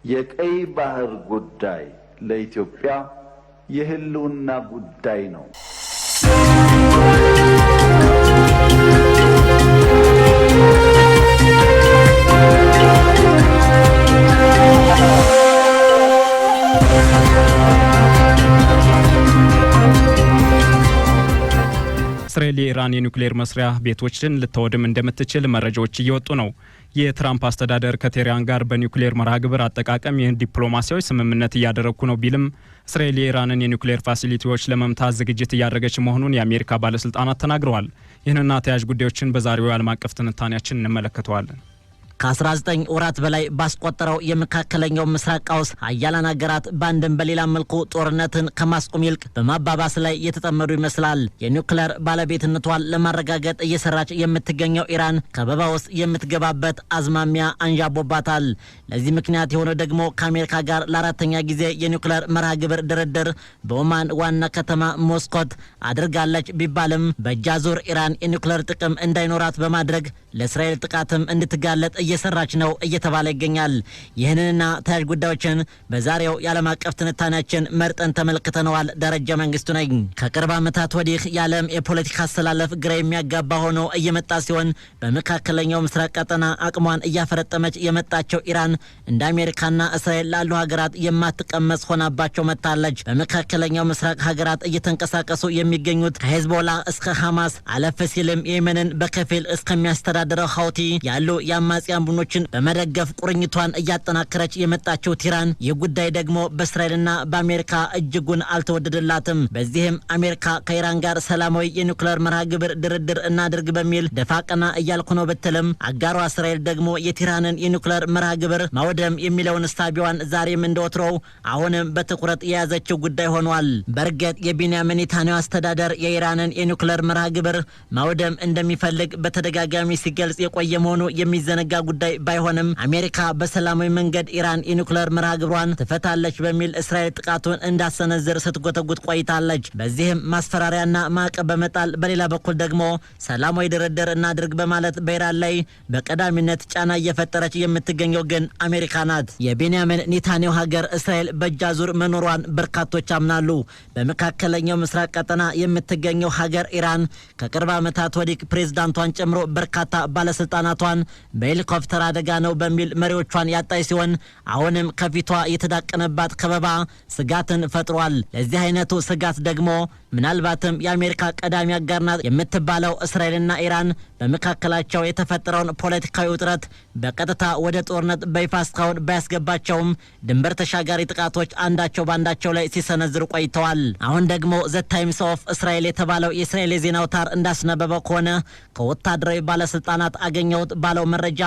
የቀይ ባህር ጉዳይ ለኢትዮጵያ የህልውና ጉዳይ ነው። እስራኤል የኢራን የኒውክሌር መስሪያ ቤቶችን ልትወድም እንደምትችል መረጃዎች እየወጡ ነው። የትራምፕ አስተዳደር ከቴህራን ጋር በኒውክሌር መርሃ ግብር አጠቃቀም ይህን ዲፕሎማሲያዊ ስምምነት እያደረግኩ ነው ቢልም እስራኤል የኢራንን የኒውክሌር ፋሲሊቲዎች ለመምታት ዝግጅት እያደረገች መሆኑን የአሜሪካ ባለስልጣናት ተናግረዋል። ይህንና ተያያዥ ጉዳዮችን በዛሬው ዓለም አቀፍ ትንታኔያችን እንመለከተዋለን። ከ19 ወራት በላይ ባስቆጠረው የመካከለኛው ምስራቅ ቀውስ ሀያላን ሀገራት በአንድም በሌላ መልኩ ጦርነትን ከማስቆም ይልቅ በማባባስ ላይ የተጠመዱ ይመስላል። የኒውክሌር ባለቤትነቷን ለማረጋገጥ እየሰራች የምትገኘው ኢራን ከበባ ውስጥ የምትገባበት አዝማሚያ አንዣቦባታል። ለዚህ ምክንያት የሆነው ደግሞ ከአሜሪካ ጋር ለአራተኛ ጊዜ የኒውክሌር መርሃ ግብር ድርድር በኦማን ዋና ከተማ ሞስኮት አድርጋለች ቢባልም በእጅ አዙር ኢራን የኒውክሌር ጥቅም እንዳይኖራት በማድረግ ለእስራኤል ጥቃትም እንድትጋለጥ እየሰራች ነው እየተባለ ይገኛል። ይህንንና ተያያዥ ጉዳዮችን በዛሬው የዓለም አቀፍ ትንታኔያችን መርጠን ተመልክተነዋል። ደረጃ መንግስቱ ነኝ። ከቅርብ ዓመታት ወዲህ የዓለም የፖለቲካ አሰላለፍ ግራ የሚያጋባ ሆኖ እየመጣ ሲሆን በመካከለኛው ምስራቅ ቀጠና አቅሟን እያፈረጠመች የመጣቸው ኢራን እንደ አሜሪካና እስራኤል ላሉ ሀገራት የማትቀመስ ሆናባቸው መጥታለች። በመካከለኛው ምስራቅ ሀገራት እየተንቀሳቀሱ የሚገኙት ከሄዝቦላ እስከ ሐማስ አለፍ ሲልም የየመንን በከፊል እስከሚያስተዳድረው ሀውቲ ያሉ የአማጽያን ቡድኖችን በመደገፍ ቁርኝቷን እያጠናከረች የመጣችው ኢራን ይህ ጉዳይ ደግሞ በእስራኤልና በአሜሪካ እጅጉን አልተወደደላትም። በዚህም አሜሪካ ከኢራን ጋር ሰላማዊ የኒውክሌር መርሃ ግብር ድርድር እናድርግ በሚል ደፋ ቀና እያልኩ ነው ብትልም አጋሯ እስራኤል ደግሞ የኢራንን የኒውክሌር መርሃ ግብር ማውደም የሚለውን ስታቢዋን ዛሬም እንደወትሮው አሁንም በትኩረት የያዘችው ጉዳይ ሆኗል። በእርግጥ የቤንያሚን ኔታንያሁ አስተዳደር የኢራንን የኒውክሌር መርሃ ግብር ማውደም እንደሚፈልግ በተደጋጋሚ ሲገልጽ የቆየ መሆኑ የሚዘነጋ ጉዳይ ባይሆንም አሜሪካ በሰላማዊ መንገድ ኢራን የኒውክሌር መርሃ ግብሯን ትፈታለች በሚል እስራኤል ጥቃቱን እንዳሰነዝር ስትጎተጉት ቆይታለች። በዚህም ማስፈራሪያና ማዕቀብ በመጣል በሌላ በኩል ደግሞ ሰላማዊ ድርድር እናድርግ በማለት በኢራን ላይ በቀዳሚነት ጫና እየፈጠረች የምትገኘው ግን አሜሪካ ናት። የቤንያሚን ኔታንያሁ ሀገር እስራኤል በእጅ አዙር መኖሯን በርካቶች ያምናሉ። በመካከለኛው ምስራቅ ቀጠና የምትገኘው ሀገር ኢራን ከቅርብ ዓመታት ወዲህ ፕሬዝዳንቷን ጨምሮ በርካታ ባለስልጣናቷን በሄሊኮፕተር አደጋ ነው በሚል መሪዎቿን ያጣይ ሲሆን አሁንም ከፊቷ የተዳቀነባት ከበባ ስጋትን ፈጥሯል። ለዚህ አይነቱ ስጋት ደግሞ ምናልባትም የአሜሪካ ቀዳሚ አጋር ናት የምትባለው እስራኤልና ኢራን በመካከላቸው የተፈጠረውን ፖለቲካዊ ውጥረት በቀጥታ ወደ ጦርነት በይፋ እስካሁን ባያስገባቸውም ድንበር ተሻጋሪ ጥቃቶች አንዳቸው ባንዳቸው ላይ ሲሰነዝሩ ቆይተዋል። አሁን ደግሞ ዘ ታይምስ ኦፍ እስራኤል የተባለው የእስራኤል የዜና አውታር እንዳስነበበው ከሆነ ከወታደራዊ ባለስልጣናት አገኘሁት ባለው መረጃ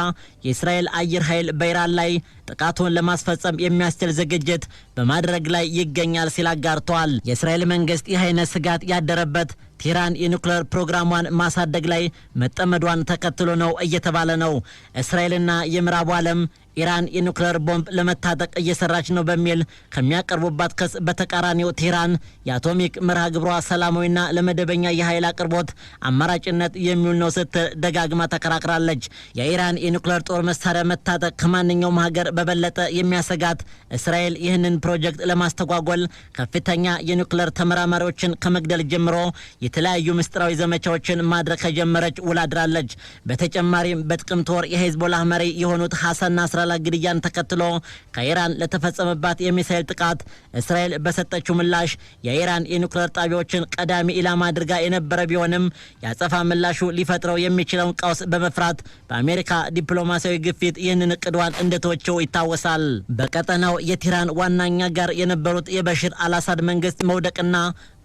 የእስራኤል አየር ኃይል በኢራን ላይ ጥቃቱን ለማስፈጸም የሚያስችል ዝግጅት በማድረግ ላይ ይገኛል ሲል አጋርተዋል። የእስራኤል መንግስት ይህ አይነት ስጋት ያደረበት ኢራን የኒውክሌር ፕሮግራሟን ማሳደግ ላይ መጠመዷን ተከትሎ ነው እየተባለ ነው። እስራኤልና የምዕራቡ ዓለም ኢራን የኒውክሌር ቦምብ ለመታጠቅ እየሰራች ነው በሚል ከሚያቀርቡባት ክስ በተቃራኒው ኢራን የአቶሚክ መርሃ ግብሯ ሰላማዊና ለመደበኛ የኃይል አቅርቦት አማራጭነት የሚውል ነው ስትል ደጋግማ ተከራክራለች። የኢራን የኒውክሌር ጦር መሳሪያ መታጠቅ ከማንኛውም ሀገር በበለጠ የሚያሰጋት እስራኤል ይህንን ፕሮጀክት ለማስተጓጎል ከፍተኛ የኒውክሌር ተመራማሪዎችን ከመግደል ጀምሮ የተለያዩ ምስጢራዊ ዘመቻዎችን ማድረግ ከጀመረች ውላ አድራለች። በተጨማሪም በጥቅምት ወር የሄዝቦላህ መሪ የሆኑት ሐሰን ናስራላ ግድያን ተከትሎ ከኢራን ለተፈጸመባት የሚሳኤል ጥቃት እስራኤል በሰጠችው ምላሽ የኢራን የኒውክሌር ጣቢያዎችን ቀዳሚ ኢላማ አድርጋ የነበረ ቢሆንም ያጸፋ ምላሹ ሊፈጥረው የሚችለውን ቀውስ በመፍራት በአሜሪካ ዲፕሎማሲያዊ ግፊት ይህንን እቅዷን እንደተወቸው ይታወሳል። በቀጠናው የኢራን ዋናኛ ጋር የነበሩት የበሽር አልአሳድ መንግስት መውደቅና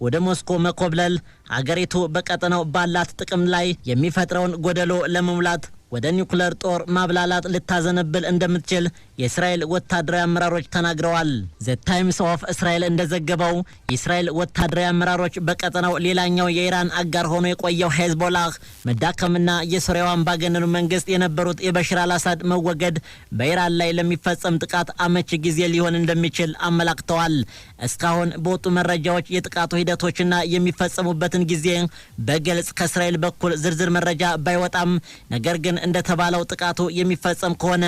ወደ ሞስኮ መኮብለል አገሪቱ በቀጠናው ባላት ጥቅም ላይ የሚፈጥረውን ጎደሎ ለመሙላት ወደ ኒውክሌር ጦር ማብላላት ልታዘነብል እንደምትችል የእስራኤል ወታደራዊ አመራሮች ተናግረዋል። ዘ ታይምስ ኦፍ እስራኤል እንደዘገበው የእስራኤል ወታደራዊ አመራሮች በቀጠናው ሌላኛው የኢራን አጋር ሆኖ የቆየው ሄዝቦላህ መዳከምና የሶሪያው አምባገነኑ መንግስት የነበሩት የበሽር አልአሳድ መወገድ በኢራን ላይ ለሚፈጸም ጥቃት አመቺ ጊዜ ሊሆን እንደሚችል አመላክተዋል። እስካሁን በወጡ መረጃዎች የጥቃቱ ሂደቶችና የሚፈጸሙበትን ጊዜ በግልጽ ከእስራኤል በኩል ዝርዝር መረጃ ባይወጣም ነገር ግን እንደተባለው ጥቃቱ የሚፈጸም ከሆነ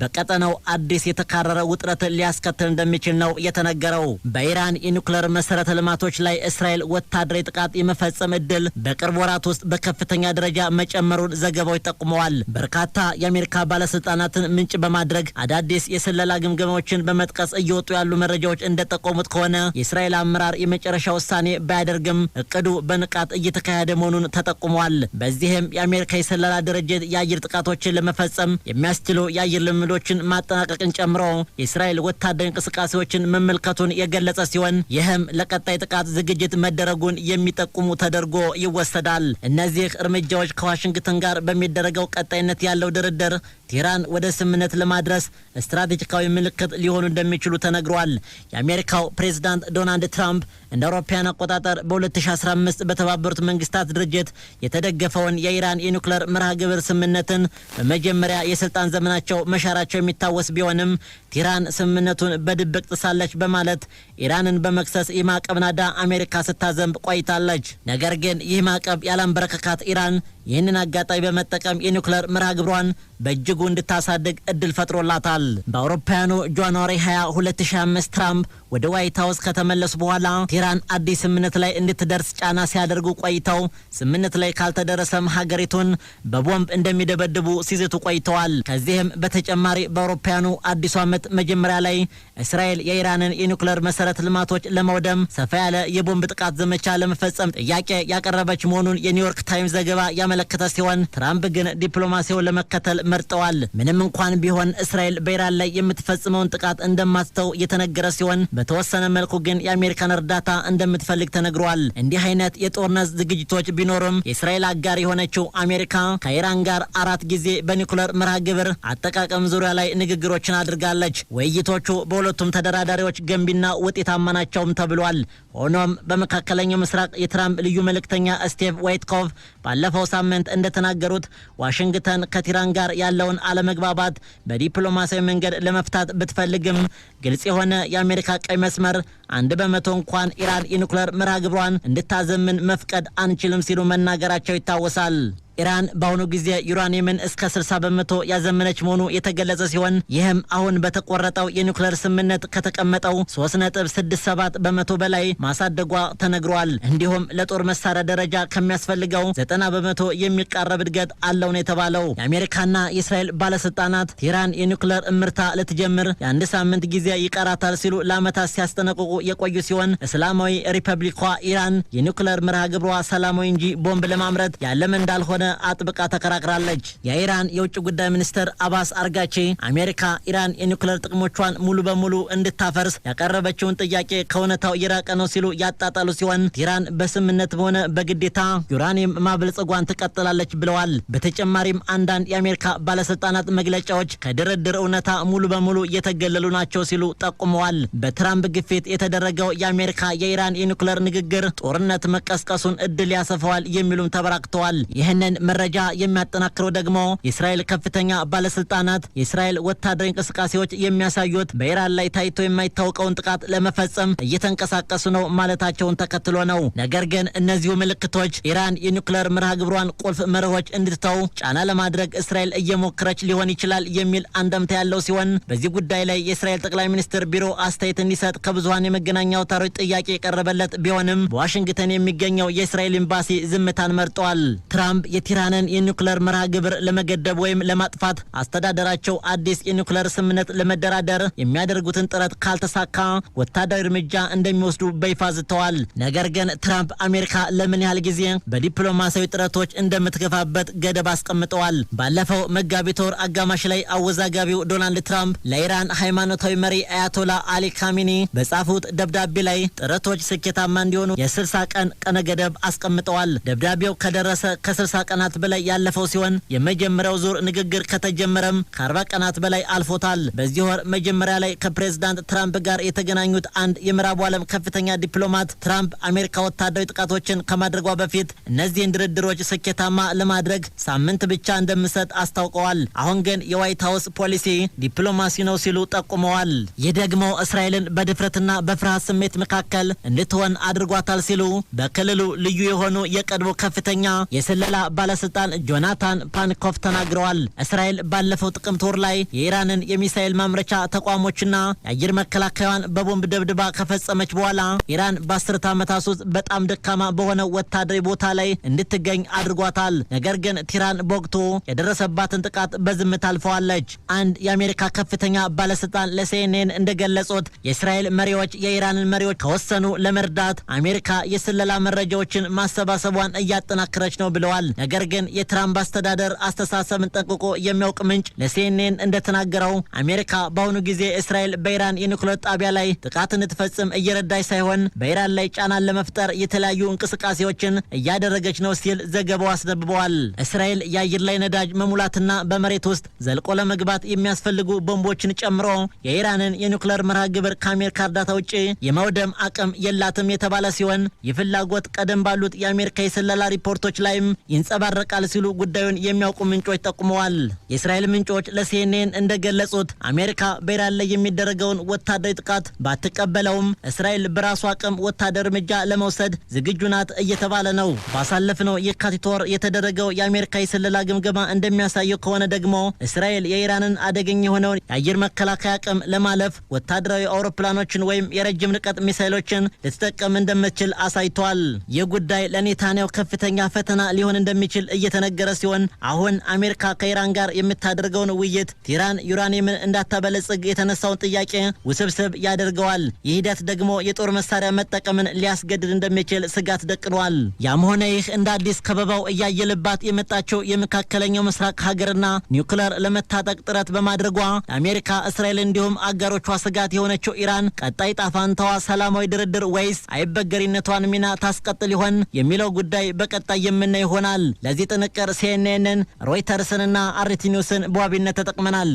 በቀጠናው አዲስ የተካረረ ውጥረት ሊያስከትል እንደሚችል ነው የተነገረው። በኢራን የኒውክሌር መሰረተ ልማቶች ላይ እስራኤል ወታደራዊ ጥቃት የመፈጸም እድል በቅርብ ወራት ውስጥ በከፍተኛ ደረጃ መጨመሩን ዘገባዎች ጠቁመዋል። በርካታ የአሜሪካ ባለስልጣናትን ምንጭ በማድረግ አዳዲስ የስለላ ግምገማዎችን በመጥቀስ እየወጡ ያሉ መረጃዎች እንደጠቆሙት ከሆነ የእስራኤል አመራር የመጨረሻ ውሳኔ ባያደርግም እቅዱ በንቃት እየተካሄደ መሆኑን ተጠቁሟል። በዚህም የአሜሪካ የስለላ ድርጅት የአየር ጥቃቶችን ለመፈጸም የሚያስችሉ የአየር ልምምዶችን ማጠናቀቅን ጨምሮ የእስራኤል ወታደራዊ እንቅስቃሴዎችን መመልከቱን የገለጸ ሲሆን ይህም ለቀጣይ ጥቃት ዝግጅት መደረጉን የሚጠቁሙ ተደርጎ ይወሰዳል። እነዚህ እርምጃዎች ከዋሽንግተን ጋር በሚደረገው ቀጣይነት ያለው ድርድር ቴህራን ወደ ስምምነት ለማድረስ ስትራቴጂካዊ ምልክት ሊሆኑ እንደሚችሉ ተነግሯል። የአሜሪካው ፕሬዝዳንት ዶናልድ ትራምፕ እንደ አውሮፓውያን አቆጣጠር በ2015 በተባበሩት መንግስታት ድርጅት የተደገፈውን የኢራን የኒውክሌር መርሃ ግብር ስምምነትን በመጀመሪያ የስልጣን ዘመናቸው መሻራቸው የሚታወስ ቢሆንም ቴህራን ስምምነቱን በድብቅ ጥሳለች በማለት ኢራንን በመክሰስ የማዕቀብ ናዳ አሜሪካ ስታዘንብ ቆይታለች። ነገር ግን ይህ ማዕቀብ ያላንበረከካት ኢራን ይህንን አጋጣሚ በመጠቀም የኒውክሌር መርሃ ግብሯን በእጅጉ እንድታሳድግ እድል ፈጥሮላታል። በአውሮፓውያኑ ጃንዋሪ 20 2025 ትራምፕ ወደ ዋይት ሀውስ ከተመለሱ በኋላ ቴህራን አዲስ ስምምነት ላይ እንድትደርስ ጫና ሲያደርጉ ቆይተው ስምምነት ላይ ካልተደረሰም ሀገሪቱን በቦምብ እንደሚደበድቡ ሲዝቱ ቆይተዋል። ከዚህም በተጨማሪ በአውሮፓውያኑ አዲሱ ዓመት መጀመሪያ ላይ እስራኤል የኢራንን የኒውክሌር መሰረተ ልማቶች ለማውደም ሰፋ ያለ የቦምብ ጥቃት ዘመቻ ለመፈጸም ጥያቄ ያቀረበች መሆኑን የኒውዮርክ ታይምስ ዘገባ ያመለከተ ሲሆን ትራምፕ ግን ዲፕሎማሲውን ለመከተል መርጠዋል። ምንም እንኳን ቢሆን እስራኤል በኢራን ላይ የምትፈጽመውን ጥቃት እንደማትተው የተነገረ ሲሆን በተወሰነ መልኩ ግን የአሜሪካን እርዳታ እንደምትፈልግ ተነግሯል። እንዲህ አይነት የጦርነት ዝግጅቶች ቢኖርም የእስራኤል አጋር የሆነችው አሜሪካ ከኢራን ጋር 4 ጊዜ በኒውክሌር መርሃ ግብር አጠቃቀም ዙሪያ ላይ ንግግሮችን አድርጋለች። ውይይቶቹ በሁለቱም ተደራዳሪዎች ገንቢና ውጤታማ ናቸውም ተብሏል። ሆኖም በመካከለኛው ምስራቅ የትራምፕ ልዩ መልእክተኛ ስቲቭ ዋይትኮቭ ባለፈው ሳምንት እንደተናገሩት ዋሽንግተን ከኢራን ጋር ያለውን አለመግባባት በዲፕሎማሲያዊ መንገድ ለመፍታት ብትፈልግም ግልጽ የሆነ የአሜሪካ ቀይ መስመር 1% እንኳን ኢራን የኒውክሌር መርሃ ግብሯን እንድታዘምን መፍቀድ አንችልም ሲሉ መናገራቸው ይታወሳል። ኢራን በአሁኑ ጊዜ ዩራኒየምን እስከ 60% ያዘመነች መሆኑ የተገለጸ ሲሆን ይህም አሁን በተቆረጠው የኒውክሌር ስምምነት ከተቀመጠው 3.67% በላይ ማሳደጓ ተነግሯል። እንዲሁም ለጦር መሳሪያ ደረጃ ከሚያስፈልገው 90% የሚቃረብ እድገት አለው ነው የተባለው። የአሜሪካና የእስራኤል ባለስልጣናት ቴህራን የኒውክሌር እምርታ ልትጀምር የ1 ሳምንት ጊዜ ይቀራታል ሲሉ ለዓመታት ሲያስጠነቅቁ የቆዩ ሲሆን እስላማዊ ሪፐብሊኳ ኢራን የኒውክሌር መርሃ ግብሯ ሰላማዊ እንጂ ቦምብ ለማምረት ያለም እንዳልሆነ አጥብቃ ተከራክራለች። የኢራን የውጭ ጉዳይ ሚኒስትር አባስ አርጋቺ አሜሪካ ኢራን የኒውክሌር ጥቅሞቿን ሙሉ በሙሉ እንድታፈርስ ያቀረበችውን ጥያቄ ከእውነታው የራቀ ነው ሲሉ ያጣጣሉ ሲሆን ኢራን በስምምነትም ሆነ በግዴታ ዩራኒየም ማበልጸጓን ትቀጥላለች ብለዋል። በተጨማሪም አንዳንድ የአሜሪካ ባለስልጣናት መግለጫዎች ከድርድር እውነታ ሙሉ በሙሉ እየተገለሉ ናቸው ሲሉ ጠቁመዋል። በትራምፕ ግፊት የተደረገው የአሜሪካ የኢራን የኒውክሌር ንግግር ጦርነት መቀስቀሱን እድል ያሰፋዋል የሚሉም ተበራክተዋል። ይህንን መረጃ የሚያጠናክረው ደግሞ የእስራኤል ከፍተኛ ባለስልጣናት የእስራኤል ወታደራዊ እንቅስቃሴዎች የሚያሳዩት በኢራን ላይ ታይቶ የማይታወቀውን ጥቃት ለመፈጸም እየተንቀሳቀሱ ነው ማለታቸውን ተከትሎ ነው። ነገር ግን እነዚሁ ምልክቶች ኢራን የኒውክሌር መርሃ ግብሯን ቁልፍ መርሆች እንድትተው ጫና ለማድረግ እስራኤል እየሞከረች ሊሆን ይችላል የሚል አንደምታ ያለው ሲሆን በዚህ ጉዳይ ላይ የእስራኤል ጠቅላይ ሚኒስትር ቢሮ አስተያየት እንዲሰጥ ከብዙሃን የመገናኛ አውታሮች ጥያቄ የቀረበለት ቢሆንም በዋሽንግተን የሚገኘው የእስራኤል ኤምባሲ ዝምታን መርጧል። ትራምፕ የኢራንን የኒውክሌር መርሃ ግብር ለመገደብ ወይም ለማጥፋት አስተዳደራቸው አዲስ የኒውክሌር ስምምነት ለመደራደር የሚያደርጉትን ጥረት ካልተሳካ ወታደራዊ እርምጃ እንደሚወስዱ በይፋ ዝተዋል። ነገር ግን ትራምፕ አሜሪካ ለምን ያህል ጊዜ በዲፕሎማሲያዊ ጥረቶች እንደምትገፋበት ገደብ አስቀምጠዋል። ባለፈው መጋቢት ወር አጋማሽ ላይ አወዛጋቢው ዶናልድ ትራምፕ ለኢራን ሃይማኖታዊ መሪ አያቶላ አሊ ካሚኒ በጻፉት ደብዳቤ ላይ ጥረቶች ስኬታማ እንዲሆኑ የ60 ቀን ቀነ ገደብ አስቀምጠዋል። ደብዳቤው ከደረሰ ከ60 ቀናት በላይ ያለፈው ሲሆን የመጀመሪያው ዙር ንግግር ከተጀመረም ከ40 ቀናት በላይ አልፎታል። በዚህ ወር መጀመሪያ ላይ ከፕሬዝዳንት ትራምፕ ጋር የተገናኙት አንድ የምዕራቡ ዓለም ከፍተኛ ዲፕሎማት ትራምፕ አሜሪካ ወታደራዊ ጥቃቶችን ከማድረጓ በፊት እነዚህን ድርድሮች ስኬታማ ለማድረግ ሳምንት ብቻ እንደምሰጥ አስታውቀዋል። አሁን ግን የዋይት ሀውስ ፖሊሲ ዲፕሎማሲ ነው ሲሉ ጠቁመዋል። ይህ ደግሞ እስራኤልን በድፍረትና በፍርሃት ስሜት መካከል እንድትሆን አድርጓታል ሲሉ በክልሉ ልዩ የሆኑ የቀድሞ ከፍተኛ የስለላ ባለስልጣን ጆናታን ፓንኮፍ ተናግረዋል። እስራኤል ባለፈው ጥቅምት ወር ላይ የኢራንን የሚሳኤል ማምረቻ ተቋሞችና የአየር መከላከያዋን በቦምብ ደብድባ ከፈጸመች በኋላ ኢራን በ10 ዓመታት ውስጥ በጣም ደካማ በሆነ ወታደራዊ ቦታ ላይ እንድትገኝ አድርጓታል። ነገር ግን ቴህራን በወቅቱ የደረሰባትን ጥቃት በዝምታ አልፈዋለች። አንድ የአሜሪካ ከፍተኛ ባለስልጣን ለሲኤንኤን እንደገለጹት የእስራኤል መሪዎች የኢራንን መሪዎች ከወሰኑ ለመርዳት አሜሪካ የስለላ መረጃዎችን ማሰባሰቧን እያጠናከረች ነው ብለዋል። ነገር ግን የትራምፕ አስተዳደር አስተሳሰብን ጠንቅቆ የሚያውቅ ምንጭ ለሲኤንኤን እንደተናገረው አሜሪካ በአሁኑ ጊዜ እስራኤል በኢራን የኒውክሌር ጣቢያ ላይ ጥቃት እንድትፈጽም እየረዳች ሳይሆን በኢራን ላይ ጫናን ለመፍጠር የተለያዩ እንቅስቃሴዎችን እያደረገች ነው ሲል ዘገባው አስነብበዋል። እስራኤል የአየር ላይ ነዳጅ መሙላትና በመሬት ውስጥ ዘልቆ ለመግባት የሚያስፈልጉ ቦምቦችን ጨምሮ የኢራንን የኒውክሌር መርሃ ግብር ከአሜሪካ እርዳታ ውጪ የማውደም አቅም የላትም የተባለ ሲሆን የፍላጎት ቀደም ባሉት የአሜሪካ የስለላ ሪፖርቶች ላይም ይንጸባረቃል ሲሉ ጉዳዩን የሚያውቁ ምንጮች ጠቁመዋል። የእስራኤል ምንጮች ለሲኤንኤን እንደገለጹት አሜሪካ በኢራን ላይ የሚደረገውን ወታደራዊ ጥቃት ባትቀበለውም እስራኤል በራሷ አቅም ወታደራዊ እርምጃ ለመውሰድ ዝግጁ ናት እየተባለ ነው። ባሳለፍነው የካቲት ወር የተደረገው የአሜሪካ የስለላ ግምገማ እንደሚያሳየው ከሆነ ደግሞ እስራኤል የኢራንን አደገኛ የሆነውን የአየር መከላከያ አቅም ለማለፍ ወታደራዊ አውሮፕላኖችን ወይም የረጅም ርቀት ሚሳይሎችን ልትጠቀም እንደምትችል አሳይቷል። ይህ ጉዳይ ለኔታንያሁ ከፍተኛ ፈተና ሊሆን እንደሚችል እየተነገረ ሲሆን አሁን አሜሪካ ከኢራን ጋር የምታደርገውን ውይይት ቴህራን ዩራኒየምን እንዳታበለጽግ የተነሳውን ጥያቄ ውስብስብ ያደርገዋል። ይህ ሂደት ደግሞ የጦር መሳሪያ መጠቀምን ሊያስገድድ እንደሚችል ስጋት ደቅኗል። ያም ሆነ ይህ እንደ አዲስ ከበባው እያየለባት የመጣቸው የመካከለኛው ምስራቅ ሀገርና ኒውክሌር ለመታጠቅ ጥረት በማድረጓ ለአሜሪካ፣ እስራኤል እንዲሁም አጋሮቿ ስጋት የሆነችው ኢራን ቀጣይ ጣፋንታዋ ሰላማዊ ድርድር ወይስ አይበገሪነቷን ሚና ታስቀጥል ይሆን የሚለው ጉዳይ በቀጣይ የምናየው ይሆናል። ለዚህ ጥንቅር ሲኤንኤንን፣ ሮይተርስንና አርቲ ኒውስን በዋቢነት ተጠቅመናል።